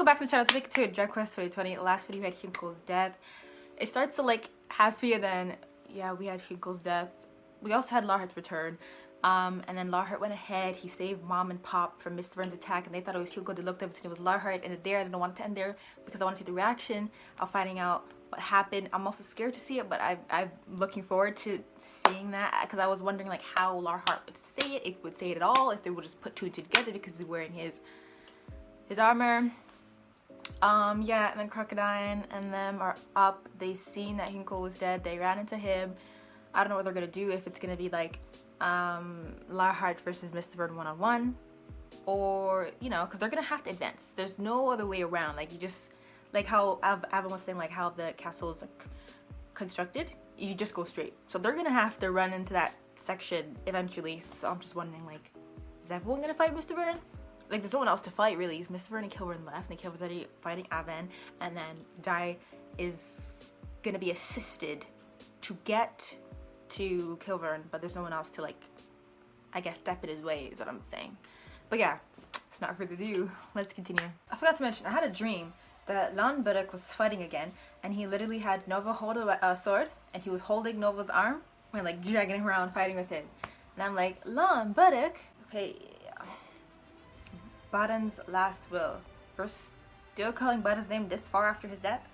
welcome back to my channel. Today to Drag Quest 2020. Last video we had Hyunko's death. It starts to like happy and then yeah, we had Hyunko's death. We also had Larhart's return. And then Larhart went ahead, he saved Mom and Pop from Mr. Vern's attack and they thought it was Hyunko. They looked up and said it was Larhart and there I didn't want it to end there because I want to see the reaction of finding out what happened. I'm also scared to see it, but I'm looking forward to seeing that because I was wondering like how Larhart would say it, if he would say it at all, if they would just put two and two together because he's wearing his armor. Yeah, and then Crocodile and them are up. They seen that Hyunko was dead. They ran into him. I don't know what they're gonna do, if it's gonna be like Larhart versus Mr. Vern one-on-one, or you know, because they're gonna have to advance. There's no other way around. Like you just like how Avon was saying, like how the castle is like constructed, you just go straight. So they're gonna have to run into that section eventually. So I'm just wondering, like, is everyone gonna fight Mr. Vern? Like, there's no one else to fight, really. It's Mr. Vern and Kilburn left, and Kilburn's already fighting Avan, and then Dai is gonna be assisted to get to Kilburn, but there's no one else to, like, I guess, step in his way, is what I'm saying. But yeah, it's not further ado. Let's continue. I forgot to mention, I had a dream that Lan Burek was fighting again, and he literally had Nova hold a sword, and he was holding Nova's arm, and, like, dragging him around, fighting with him. And I'm like, Lan Burek? Okay. Baden's last will. We're still calling Baden's name this far after his death?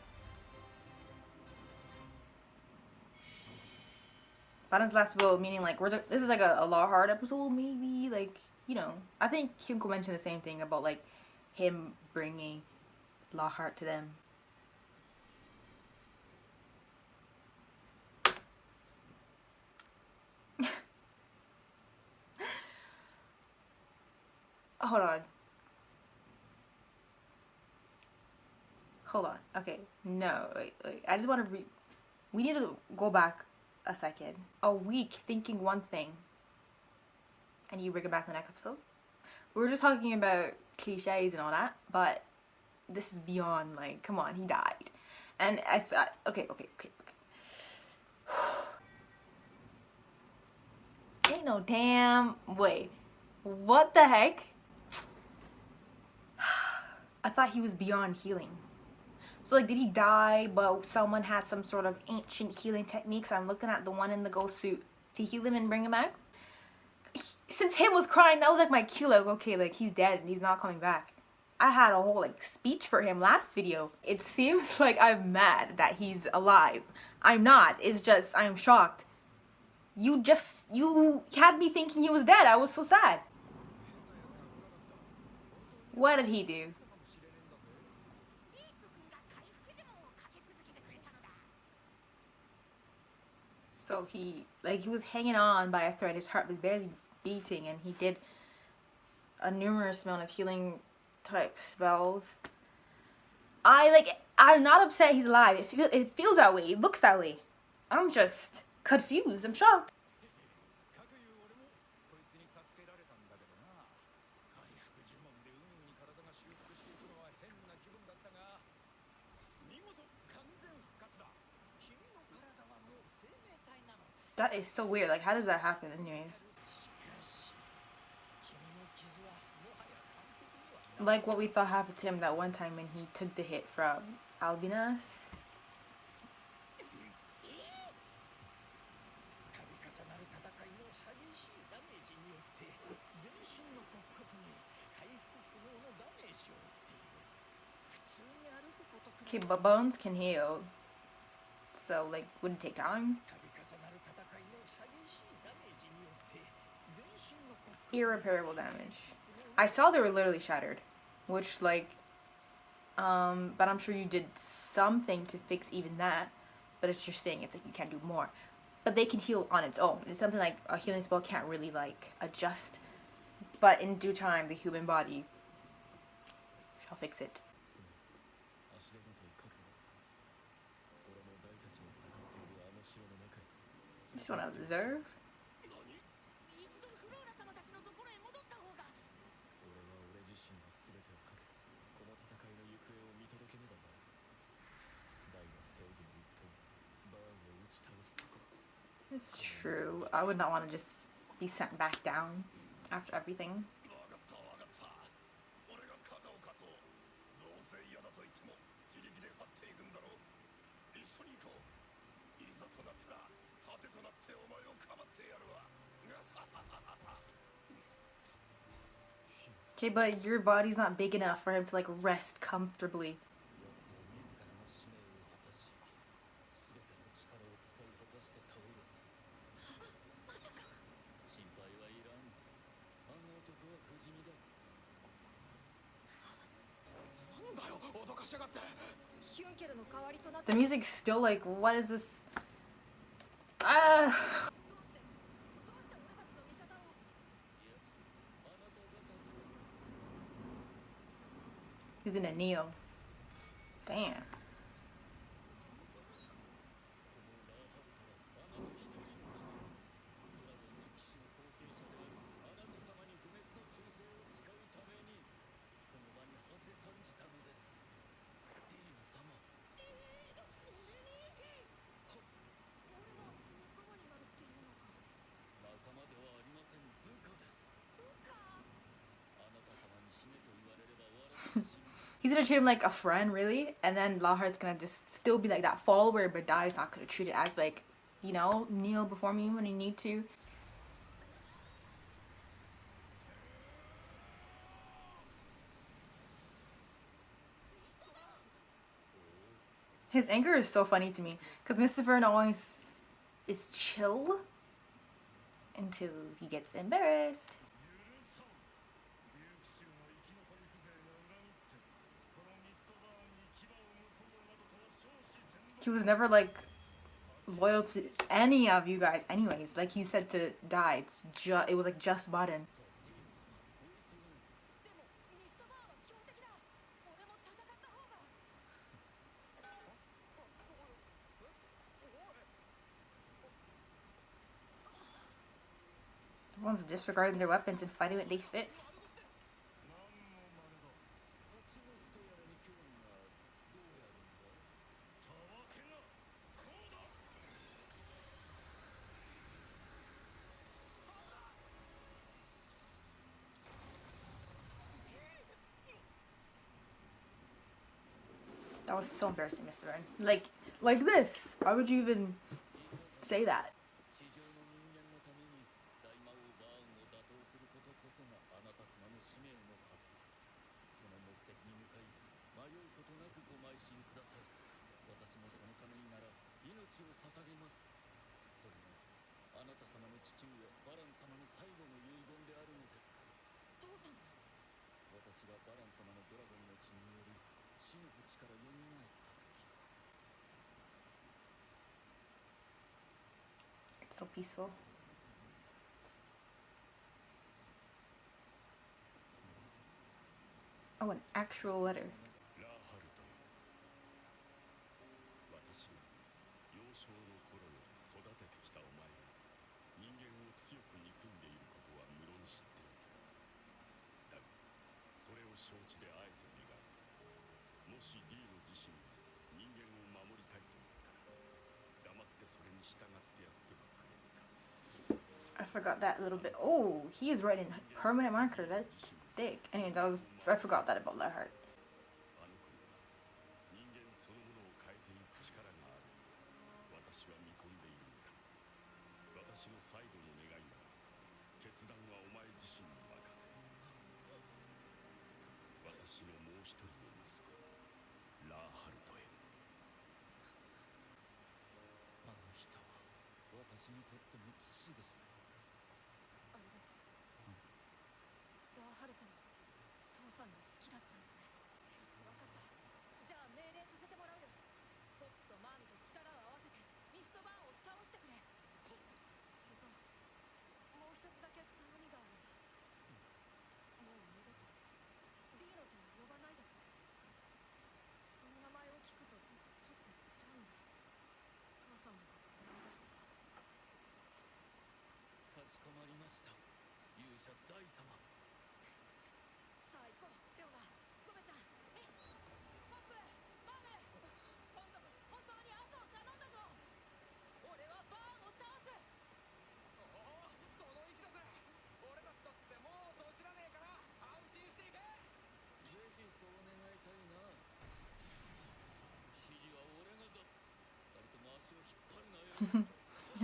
Baden's last will, meaning like this is like a Larhart episode, maybe, like, you know. I think Hyunko mentioned the same thing about like him bringing Larhart to them. Hold on. Hold on. Okay. No. Wait. I just want to we need to go back a second. A week thinking one thing. And you bring it back in the next episode? We were just talking about cliches and all that. But this is beyond, like, come on. He died. And I thought, okay. Ain't no damn way. What the heck? I thought he was beyond healing. So, like, did he die, but someone had some sort of ancient healing techniques? I'm looking at the one in the ghost suit to heal him and bring him back. Since him was crying, that was, like, my cue, like, okay, like, he's dead and he's not coming back. I had a whole, like, speech for him last video. It seems like I'm mad that he's alive. I'm not. It's just, I'm shocked. You had me thinking he was dead. I was so sad. What did he do? So he was hanging on by a thread. His heart was barely beating, and he did a numerous amount of healing type spells. I'm not upset he's alive. It feels that way. It looks that way. I'm just confused. I'm shocked. That is so weird. Like, how does that happen anyways? Like what we thought happened to him that one time when he took the hit from Albinas. Okay, but bones can heal. So, like, would it take time? Irreparable damage. I saw they were literally shattered, which, like, but I'm sure you did something to fix even that, but it's just saying it's like you can't do more. But they can heal on its own. It's something like a healing spell can't really, like, adjust, but in due time the human body shall fix it. You just want to observe? It's true. I would not want to just be sent back down after everything. Okay, but your body's not big enough for him to like rest comfortably. The music's still like, what is this? Ah! He's in a kneel. Damn. He's gonna treat him like a friend, really, and then Lawheart's gonna just still be like that follower, but Dai's not gonna treat it as like, you know, kneel before me when you need to. His anger is so funny to me, because Mr. Vern always is chill until he gets embarrassed. He was never like loyal to any of you guys anyways. Like he said to Dai, it was like just Button. Everyone's disregarding their weapons and fighting with their fists. That was so embarrassing, Mr. Vern. Like this. Why would you even say that? It's so peaceful. Oh, an actual letter. I forgot that a little bit. Oh, he is writing permanent marker. That's thick. Anyways, I forgot that about Lionheart.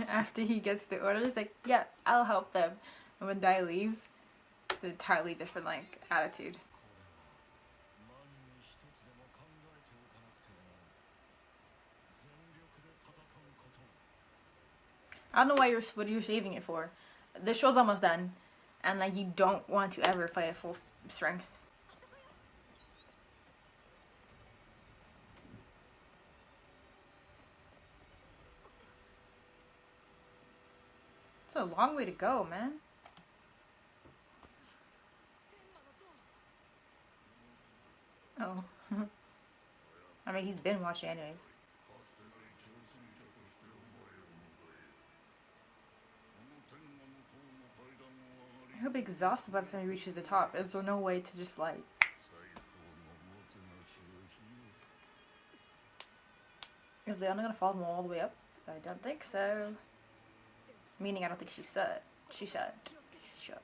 After he gets the orders, like, yeah, I'll help them. And when Dai leaves, it's an entirely different, like, attitude. I don't know what you're saving it for. The show's almost done, and like you don't want to ever fight at full strength. It's a long way to go, man. Oh. I mean, he's been watching anyways. He'll be exhausted by the time he reaches the top. Is there no way to just like... Is Leona gonna follow him all the way up? I don't think so. Meaning I don't think she should. She should. Should.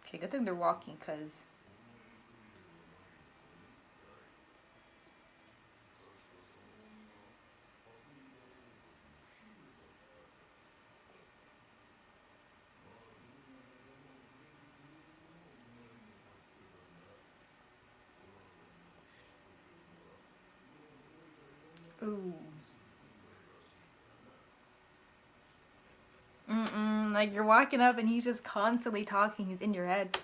Okay, good thing they're walking, cause... Ooh. Like you're walking up and he's just constantly talking. He's in your head.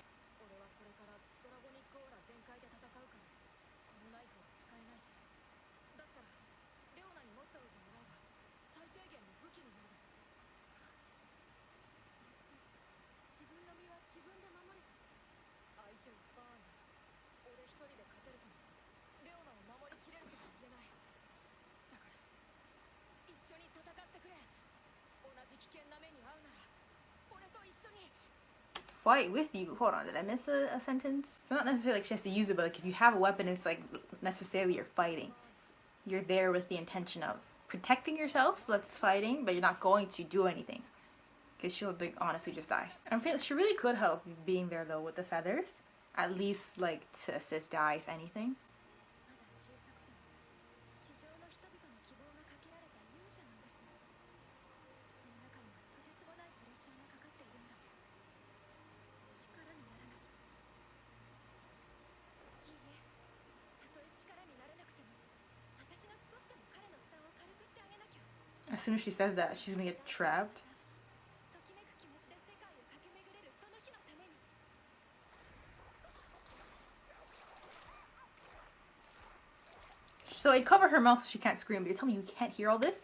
Fight with you. Hold on, did I miss a sentence? It's not necessarily like she has to use it, but like if you have a weapon, it's like necessarily you're fighting. You're there with the intention of protecting yourself, so that's fighting, but you're not going to do anything. Because she'll like, honestly just die. I feel she really could help being there though with the feathers. At least like to assist Dai if anything. As soon as she says that, she's gonna get trapped. So I cover her mouth so she can't scream, but you tell me you can't hear all this?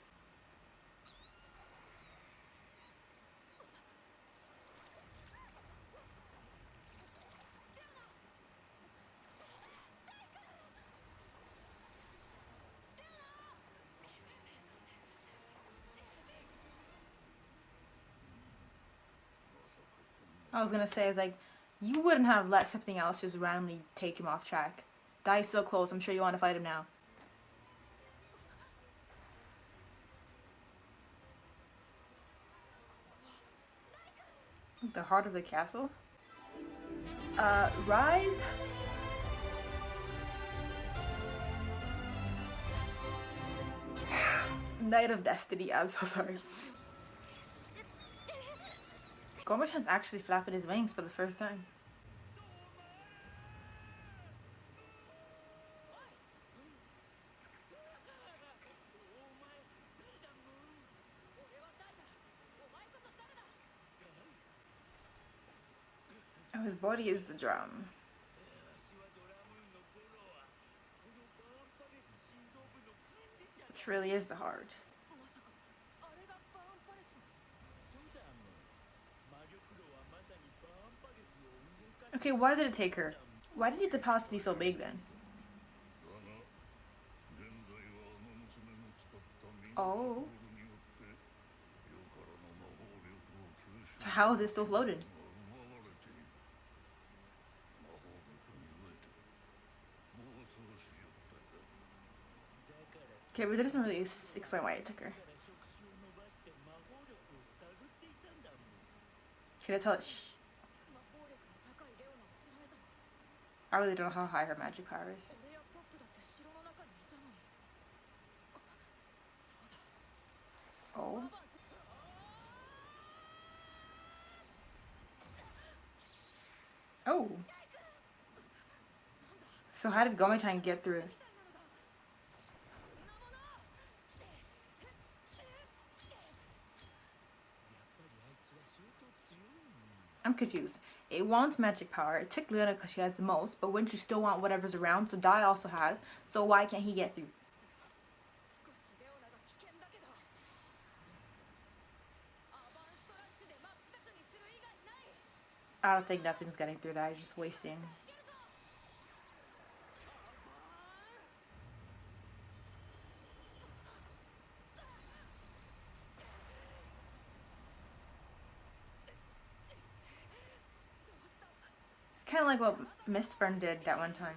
I was gonna say, is like, you wouldn't have let something else just randomly take him off track. Dai's so close, I'm sure you want to fight him now. The heart of the castle? Rise? Knight of Destiny, I'm so sorry. Gormachan's actually flapping his wings for the first time. Oh, his body is the drum. Which really is the heart. Okay, why did it take her? Why did the palace be so big then? Oh. So how is it still floating? Okay, but it doesn't really explain why it took her. Can I tell it? I really don't know how high her magic power is. Oh. Oh. So how did Gomechan get through? I'm confused. It wants magic power. It took Leona because she has the most, but wouldn't you still want whatever's around? So Dai also has. So why can't he get through? I don't think nothing's getting through that. It's just wasting. It's kind of like what Mistfern did that one time.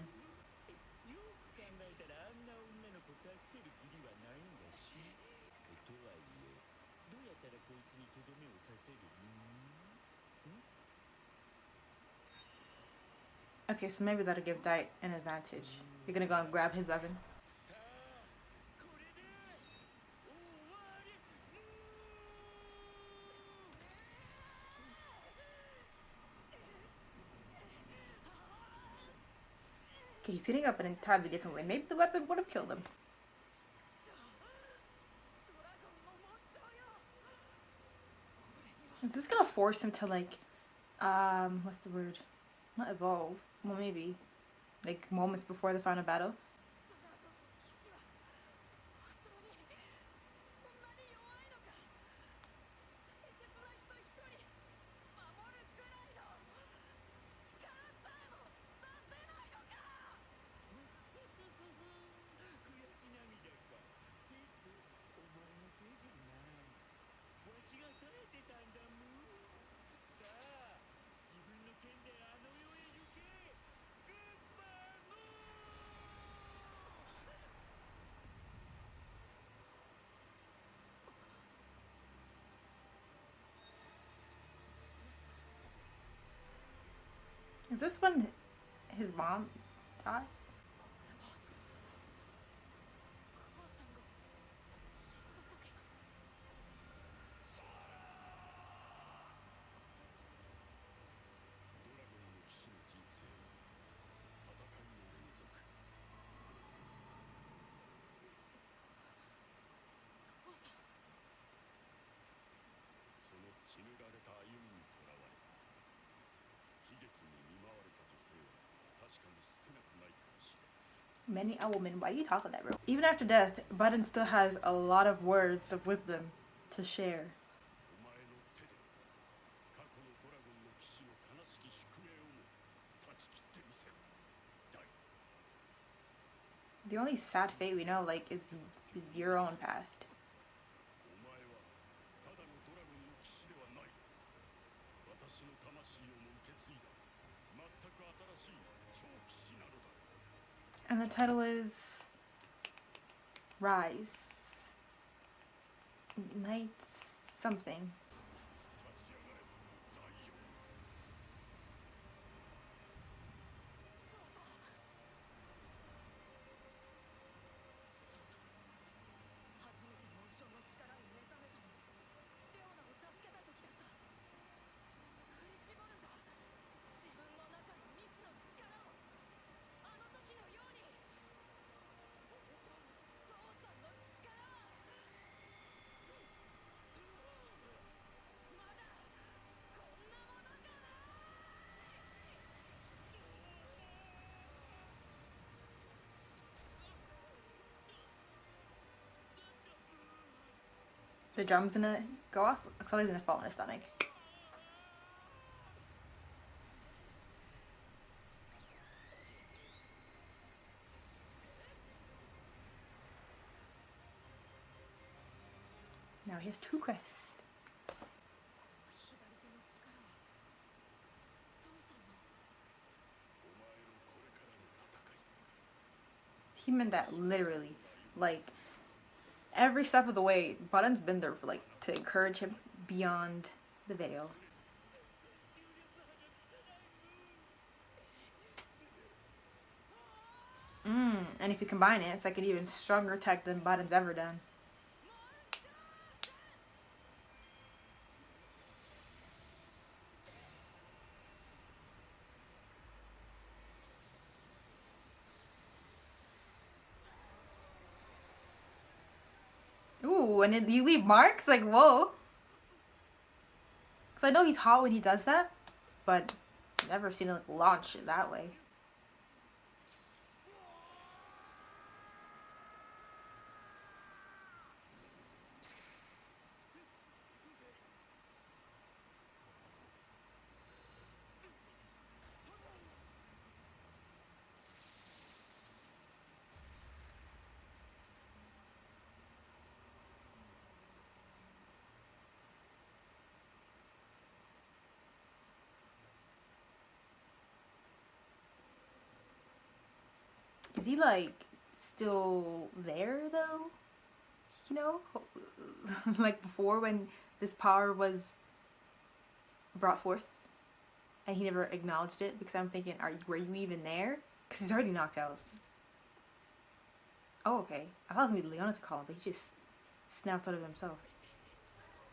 Okay, so maybe that'll give Dai an advantage. You're gonna go and grab his weapon. Okay, he's hitting up an entirely different way. Maybe the weapon would have killed him. Is this gonna force him to like, what's the word? Not evolve. Well, maybe. Like moments before the final battle. Is this when his mom died? Many a woman, why do you talk like that, bro? Even after death, Button still has a lot of words of wisdom to share. The only sad fate we know, like, is your own past. And the title is Rise. Knights something. The drum's gonna go off. Somebody's gonna fall in his stomach. Now he has 2 crests. He meant that literally. Like, every step of the way, Button's been there for, like, to encourage him beyond the veil. And if you combine it, it's like an even stronger tech than Baden's ever done. Ooh, and then you leave marks? Like, whoa. Because I know he's hot when he does that, but I've never seen him like launch it that way. Is he like still there though? You know? Like before when this power was brought forth and he never acknowledged it, because I'm thinking, were you even there? Because he's already knocked out. Oh, okay. I thought it was going to be Leona to call him, but he just snapped out of himself.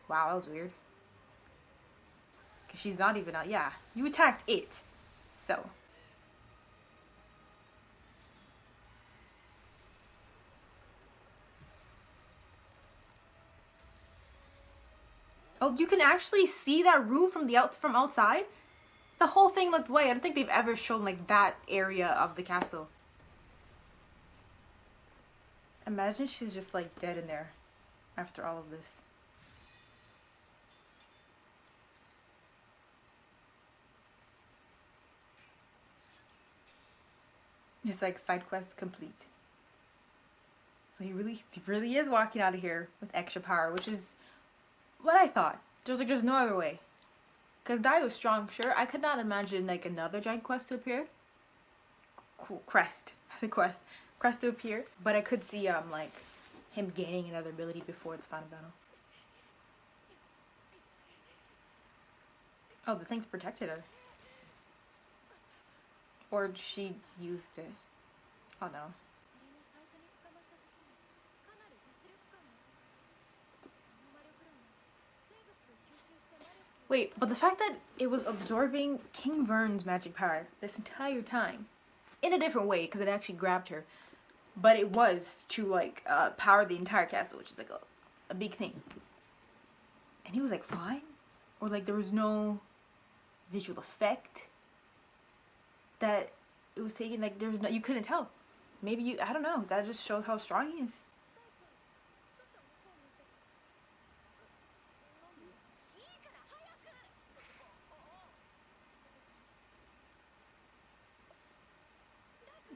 Wow, that was weird. Because she's not even out. Yeah, you attacked it. So. Oh, you can actually see that room from outside? The whole thing looked white. I don't think they've ever shown like that area of the castle. Imagine she's just like dead in there after all of this. It's like side quest complete. So he really is walking out of here with extra power, which is what I thought. There's no other way. Because Dai was strong, sure. I could not imagine like another giant quest to appear. Crest to appear. But I could see like him gaining another ability before the final battle. Oh, the thing's protected her. Or she used it. Oh no. Wait, but the fact that it was absorbing King Vern's magic power this entire time, in a different way, because it actually grabbed her, but it was to like power the entire castle, which is like a big thing. And he was like fine, or like there was no visual effect that it was taking. Like there was no, you couldn't tell. Maybe I don't know. That just shows how strong he is.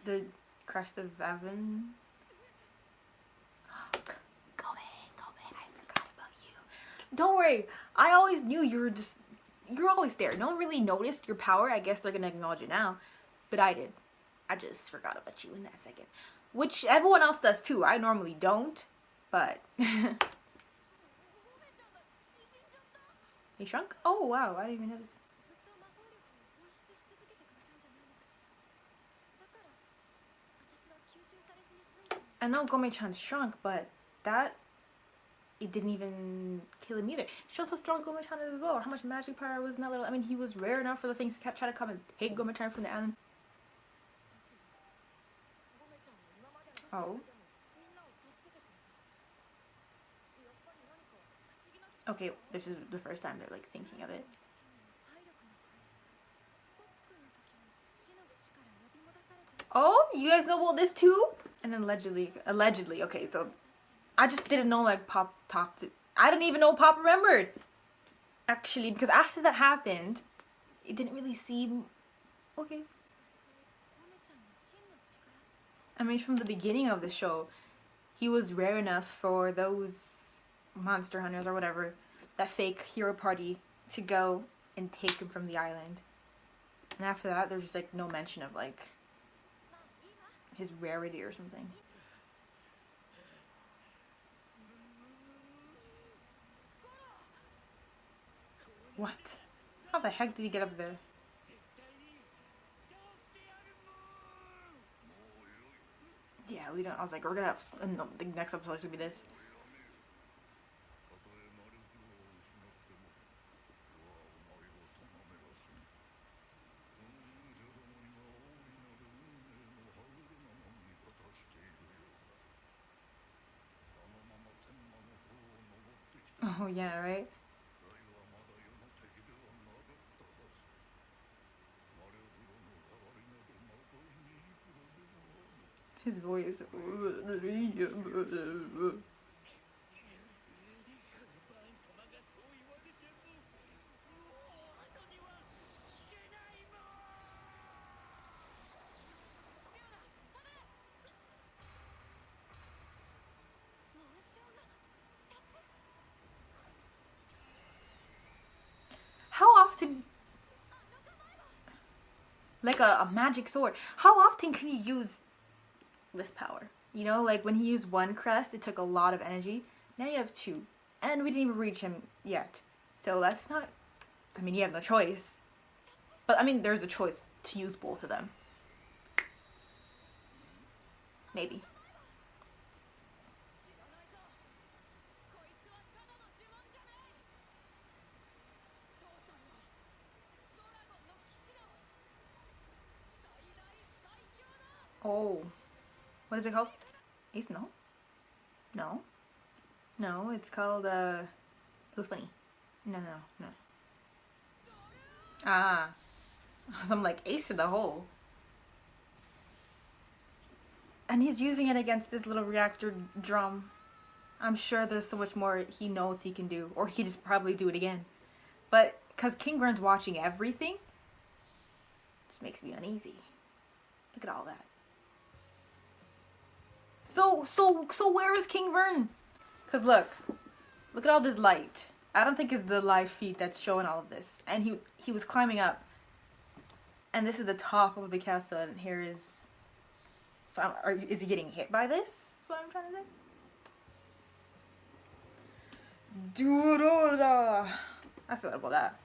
The crest of Avon. Go in, I forgot about you. Don't worry, I always knew you're always there. No one really noticed your power. I guess they're gonna acknowledge it now, but I did. I just forgot about you in that second, which everyone else does too. I normally don't, but he shrunk. Oh wow, I didn't even notice. I know Gome-chan shrunk, but it didn't even kill him either. It shows how strong Gome-chan is as well, how much magic power was in that little. I mean, he was rare enough for the things to try to come and take Gome-chan from the island. Oh. Okay, this is the first time they're like thinking of it. Oh, you guys know about this too? And then allegedly, okay, so I just didn't know like Pop talked to, I didn't even know Pop remembered. Actually, because after that happened, it didn't really seem okay. I mean, from the beginning of the show, he was rare enough for those monster hunters or whatever, that fake hero party, to go and take him from the island. And after that, there's just like no mention of like his rarity or something. What? How the heck did he get up there? Yeah, we don't. I was like, we're gonna have no, the next episode should be this. Oh yeah, right. His voice. How often, like a magic sword, how often can you use this power? You know, like when he used one crest, it took a lot of energy. Now you have two. And we didn't even reach him yet. So that's not, I mean, you have no choice. But I mean, there's a choice to use both of them. Maybe. Oh. What is it called? Ace? No. No. No, it's called, it was funny. No. Ah. I'm like, ace in the hole. And he's using it against this little reactor drum. I'm sure there's so much more he knows he can do. Or he just probably do it again. But, because King Vern's watching everything, just makes me uneasy. Look at all that. So where is King Vern? Because look at all this light. I don't think it's the live feed that's showing all of this. And he was climbing up. And this is the top of the castle, and here is... So is he getting hit by this? That's what I'm trying to say. Dude, I feel about that.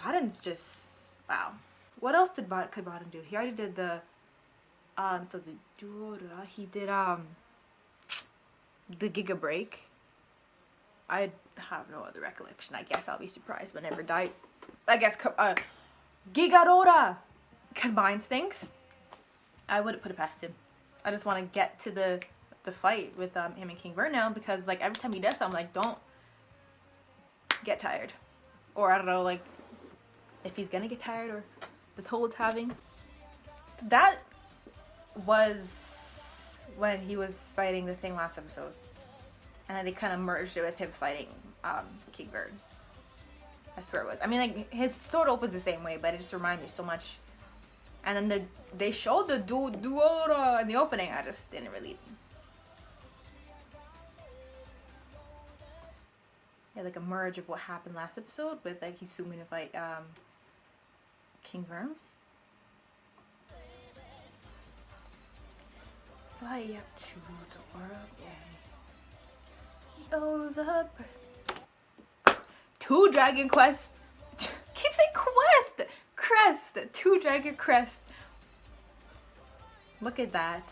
Baden's just... Wow. What else could Baden do? He already did the... So the Dura, he did, the Giga Break. I have no other recollection. I guess I'll be surprised whenever I guess, Gigadora combines things. I wouldn't put it past him. I just want to get to the fight with him and King Vern now, because like every time he does, I'm like, don't get tired, or I don't know, like if he's gonna get tired or the toll it's having. So that was when he was fighting the thing last episode, and then they kind of merged it with him fighting King Vern. I swear it was. I mean, like, his sword opens the same way, but it just reminded me so much. And then they showed the Duora in the opening. I just didn't really... Yeah, like a merge of what happened last episode with, like, he's soon gonna fight King Vern. Fly up to the world, yeah. Oh, the... 2 Dragon Quest. Keep saying quest. Crest. 2 Dragon Crest. Look at that.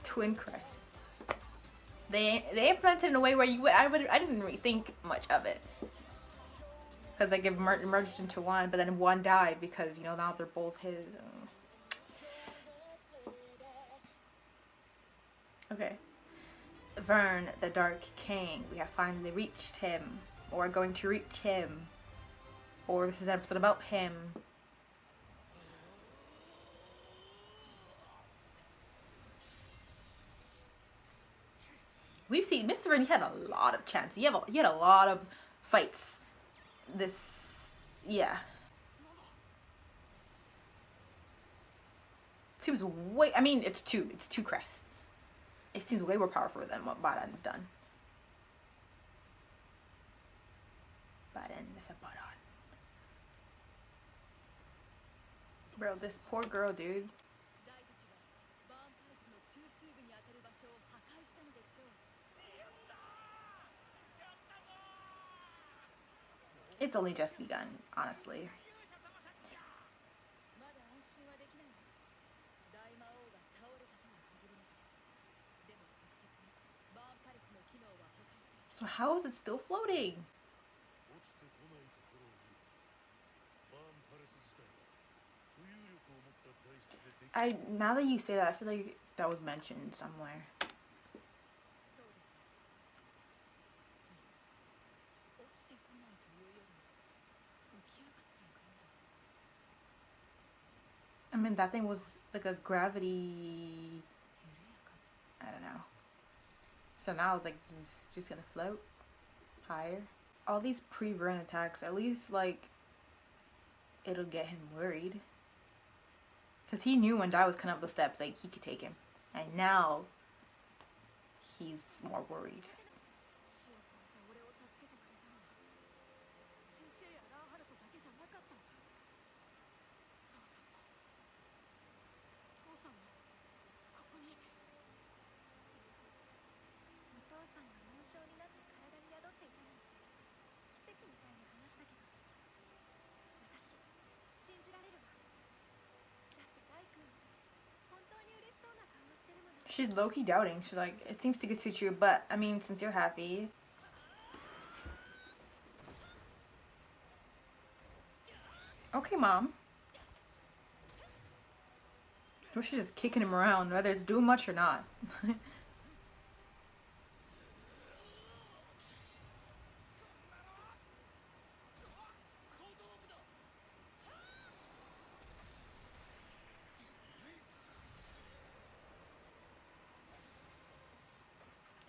Twin crest. They implemented it in a way where I didn't really think much of it, because like it merged into one, but then one died because, you know, now they're both his. Okay. Vern, the Dark King. We have finally reached him. Or going to reach him. Or this is an episode about him. We've seen Mr. Vern, he had a lot of chances. He had a lot of fights. Yeah. Seems way, I mean, it's two crests. It seems way more powerful than what Baran's done. Baran is a Baran. Bro, this poor girl, dude. It's only just begun, honestly. So how is it still floating? Now that you say that, I feel like that was mentioned somewhere. I mean, that thing was like a gravity. I don't know. So now it's like just gonna float higher. All these pre-burn attacks, at least like it'll get him worried. Because he knew when Dai was coming up the steps, like he could take him. And now he's more worried. She's low-key doubting. She's like, it seems to get to you, but I mean, since you're happy. Okay, Mom. Or she's just kicking him around, whether it's doing much or not.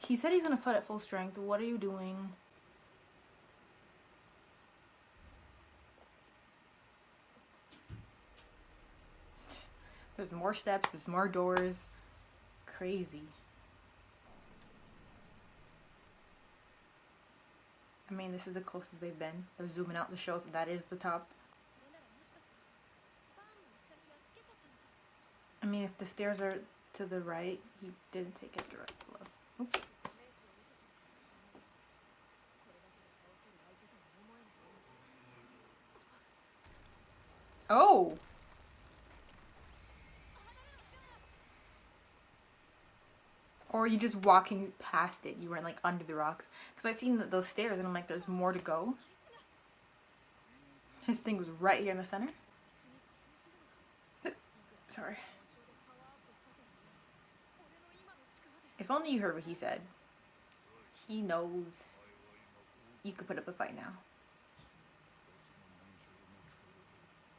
He said he's gonna fight at full strength. What are you doing? There's more steps, there's more doors. Crazy. I mean, this is the closest they've been. They're zooming out to show that is the top. I mean, if the stairs are to the right, he didn't take a direct blow. Oops. Oh! Or you just walking past it. You weren't like under the rocks. Because I seen those stairs and I'm like, there's more to go. His thing was right here in the center. Sorry. If only you heard what he said. He knows you could put up a fight now.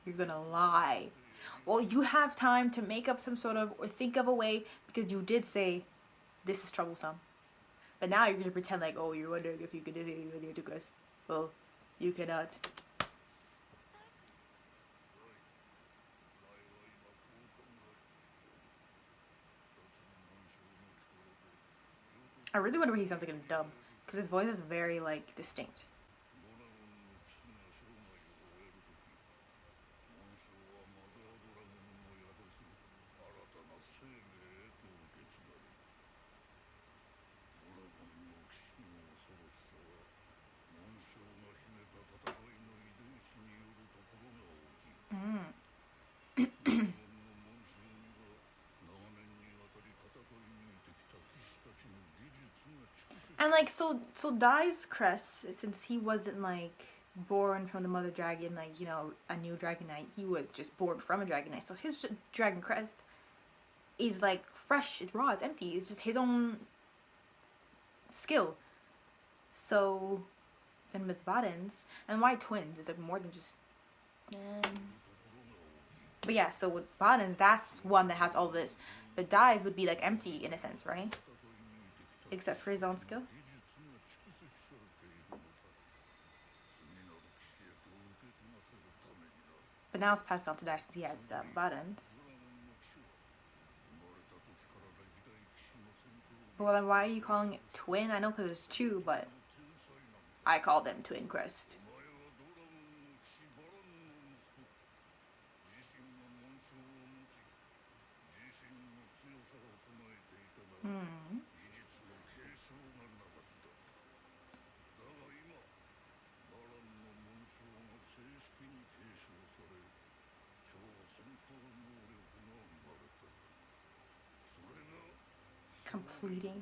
You're gonna lie. Well, you have time to make up some sort of, or think of a way, because you did say, this is troublesome. But now you're gonna pretend like, oh, you're wondering if you could do it with your Tukas. Well, you cannot. I really wonder what he sounds like in a dub, because his voice is very, like, distinct. And like, so Dai's crest, since he wasn't like born from the mother dragon, like, you know, a new dragon knight, he was just born from a dragon knight. So his dragon crest is like fresh, it's raw, it's empty, it's just his own skill. So then with Baden's, and why twins? It's like more than just. But yeah, so with Baden's, that's one that has all this. But Dai's would be like empty in a sense, right? Except for his own skill. But now it's passed down to Dai since he has Baden's. Well, then why are you calling it twin? I know because there's two, but I call them twin crest. Completing.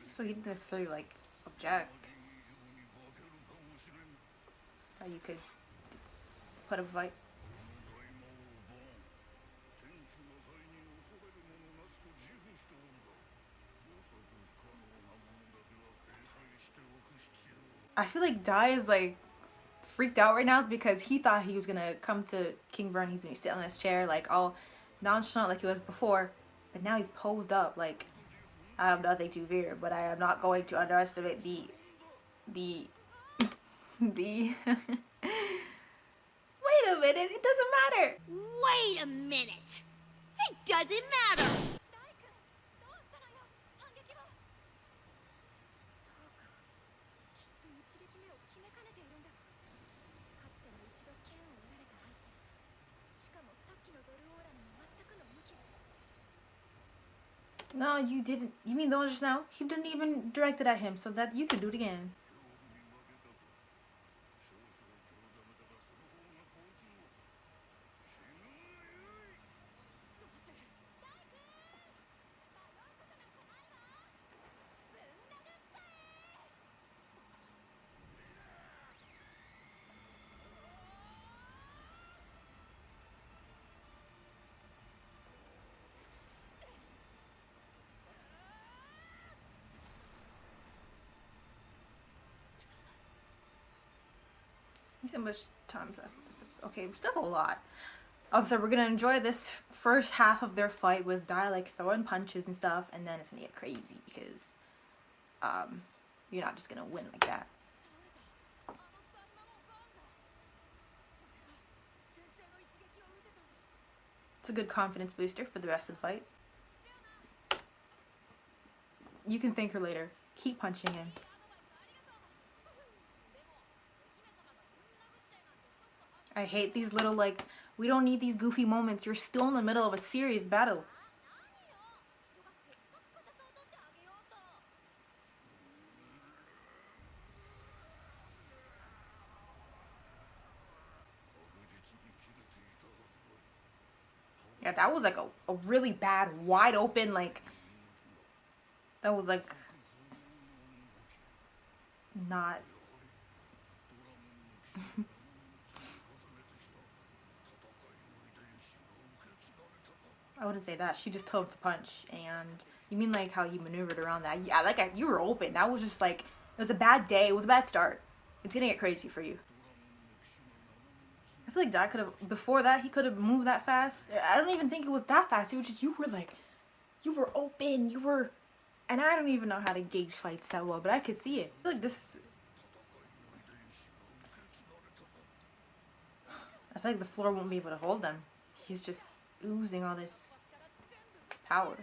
So he didn't necessarily like object that you could put a fight. I feel like Dai is like freaked out right now is because he thought he was gonna come to King Vern. He's gonna sit on his chair like all nonchalant like he was before, but now he's posed up like I have nothing to fear, but I am not going to underestimate the the. Wait a minute, it doesn't matter. Wait a minute. It doesn't matter. No, you didn't. You mean the one just now? He didn't even direct it at him, so that you could do it again. You said much times after this episode. Okay, still a lot. Also, we're gonna enjoy this first half of their fight with Dai like throwing punches and stuff, and then it's gonna get crazy because you're not just gonna win like that. It's a good confidence booster for the rest of the fight. You can thank her later. Keep punching him. I hate these little, like, we don't need these goofy moments. You're still in the middle of a serious battle. Yeah, that was like a really bad, wide open, like, that was like, not... I wouldn't say that. She just told him to punch. And you mean like how you maneuvered around that? Yeah, like you were open. That was just like, it was a bad day. It was a bad start. It's gonna get crazy for you. I feel like Dad could have, before that, he could have moved that fast. I don't even think it was that fast. It was just, you were open. You were, and I don't even know how to gauge fights that well, but I could see it. I feel like this, I feel like the floor won't be able to hold them. He's just oozing all this power.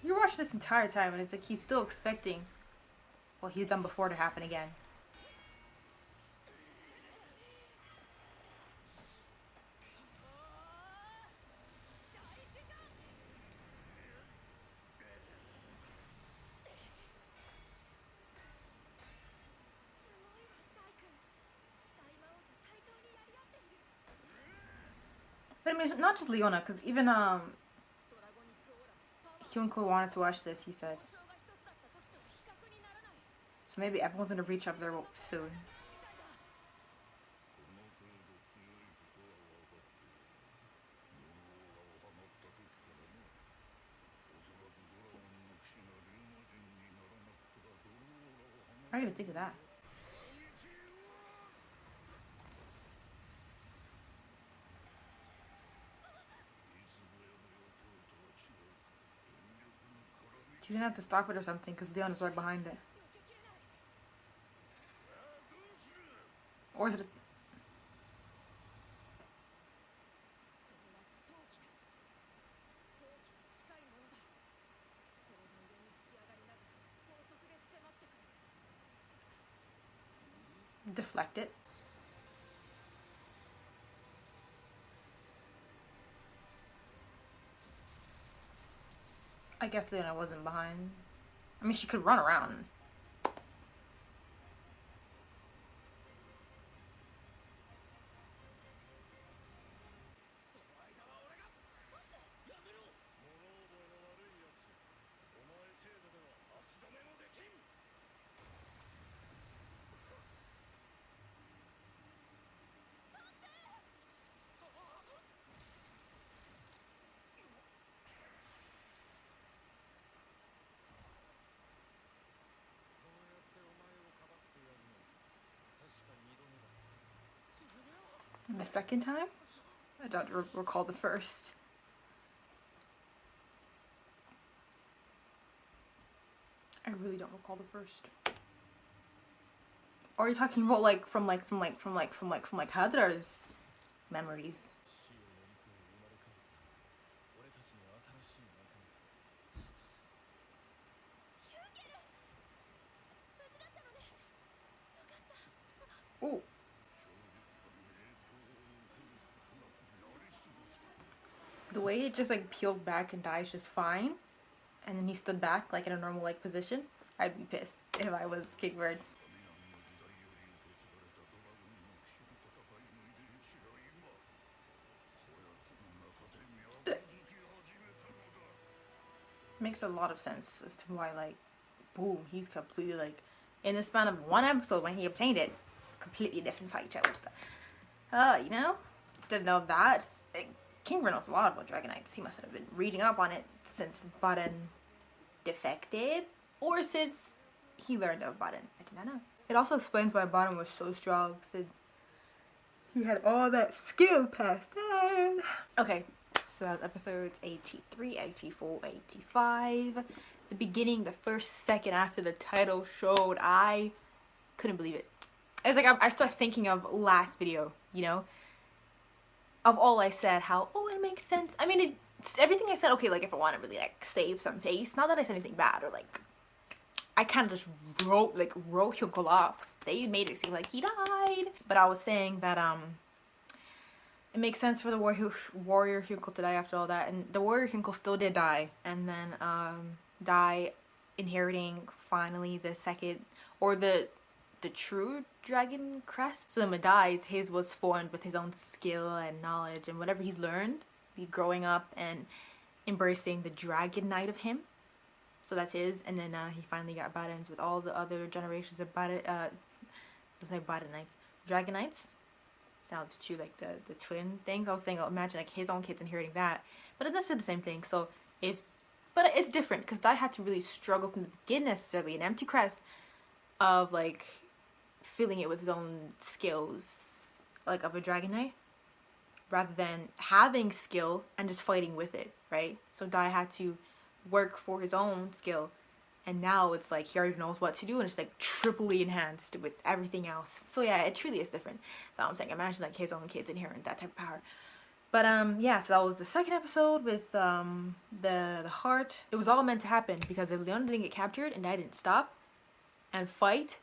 You're watching this entire time and it's like he's still expecting what he's done before to happen again. But I mean, not just Leona, because even Hyunko wanted to watch this, he said. So maybe everyone's gonna reach up there soon. I didn't even think of that. She's gonna have to stop it or something because Leon is right behind it. Or is it... deflect it. I guess Lena wasn't behind. I mean, she could run around. The second time? I don't recall the first. I really don't recall the first. Or are you talking about like from Hadra's memories? Ooh. The way it just like peeled back and dies just fine, and then he stood back like in a normal like position, I'd be pissed if I was Kingbird. Makes a lot of sense as to why, like, boom, he's completely like in the span of one episode when he obtained it, completely different fight out. You know, didn't know that. Kingbird knows a lot about Dragonites. He must have been reading up on it since Button defected, or since he learned of Button. I do not know. It also explains why Button was so strong, since he had all that skill passed down. Okay, so that was episodes 83, 84, 85. The beginning, the first second after the title showed, I couldn't believe it. It's like I started thinking of last video, you know, of all I said, how, oh, it makes sense. I mean, it's everything I said, okay, like if I want to really like save some face, not that I said anything bad, or like, I kind of just wrote Hyunkul off. They made it seem like he died. But I was saying that, it makes sense for the warrior Hyunkul to die after all that, and the warrior Hyunkul still did die, and then, die inheriting finally the second, or the true dragon crest. So then when dies, his was formed with his own skill and knowledge and whatever he's learned, growing up and embracing the dragon knight of him. So that's his, and then he finally got Badens with all the other generations of Dragon Knights. Sounds true, like the twin things. I was saying, oh, imagine like his own kids inheriting that, but it's the same thing. So but it's different because Dai had to really struggle from the beginning, necessarily an empty crest of like filling it with his own skills, like of a Dragon Knight, rather than having skill and just fighting with it, right? So Dai had to work for his own skill, and now it's like he already knows what to do, and it's like triply enhanced with everything else. So yeah, it truly is different. So I'm saying, imagine like his own kids inheriting that type of power. But yeah, so that was the second episode with the heart. It was all meant to happen because if Leona didn't get captured and Dai didn't stop and fight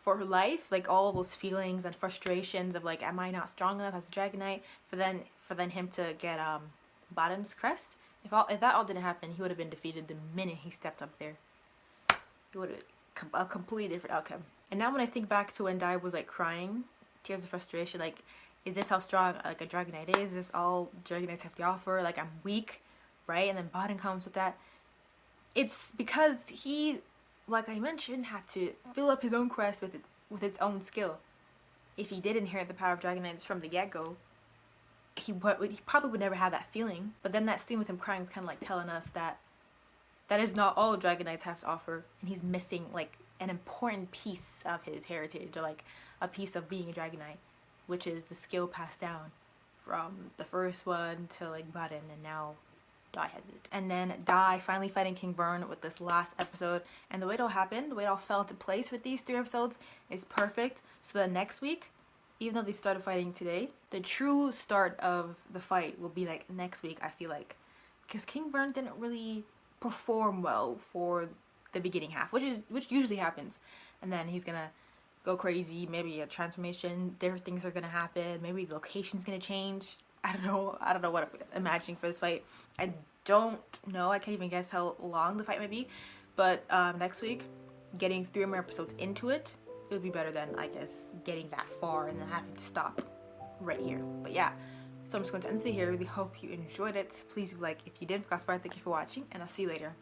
for her life, like all those feelings and frustrations of like, am I not strong enough as a Dragon Knight, for then him to get Baden's crest. If that all didn't happen, he would have been defeated the minute he stepped up there. It would have been a completely different outcome. And now when I think back to when Dai was like crying, tears of frustration, like, is this how strong like a Dragon Knight is? Is this all Dragon Knights have to offer? Like, I'm weak, right? And then Baden comes with that. It's because he, like I mentioned, had to fill up his own crest with its own skill. If he did inherit the power of Dragon Knights from the get-go, he probably would never have that feeling. But then that scene with him crying is kind of like telling us that is not all Dragon Knights have to offer, and he's missing like an important piece of his heritage, or like a piece of being a Dragon Knight, which is the skill passed down from the first one to like Baden, and now Dai had it. And then Dai finally fighting King Byrne with this last episode, and the way it all happened, the way it all fell into place with these 3 episodes is perfect. So that next week, even though they started fighting today, the true start of the fight will be like next week, I feel like, because King Byrne didn't really perform well for the beginning half, which usually happens, and then he's gonna go crazy. Maybe a transformation. Different things are gonna happen. Maybe the location's gonna change. I don't know. I don't know what I'm imagining for this fight. I don't know. I can't even guess how long the fight might be. But next week, getting 3 more episodes into it, it would be better than, I guess, getting that far and then having to stop right here. But yeah, so I'm just going to end this video here. I really hope you enjoyed it. Please leave a like if you did. Thank you for watching, and I'll see you later.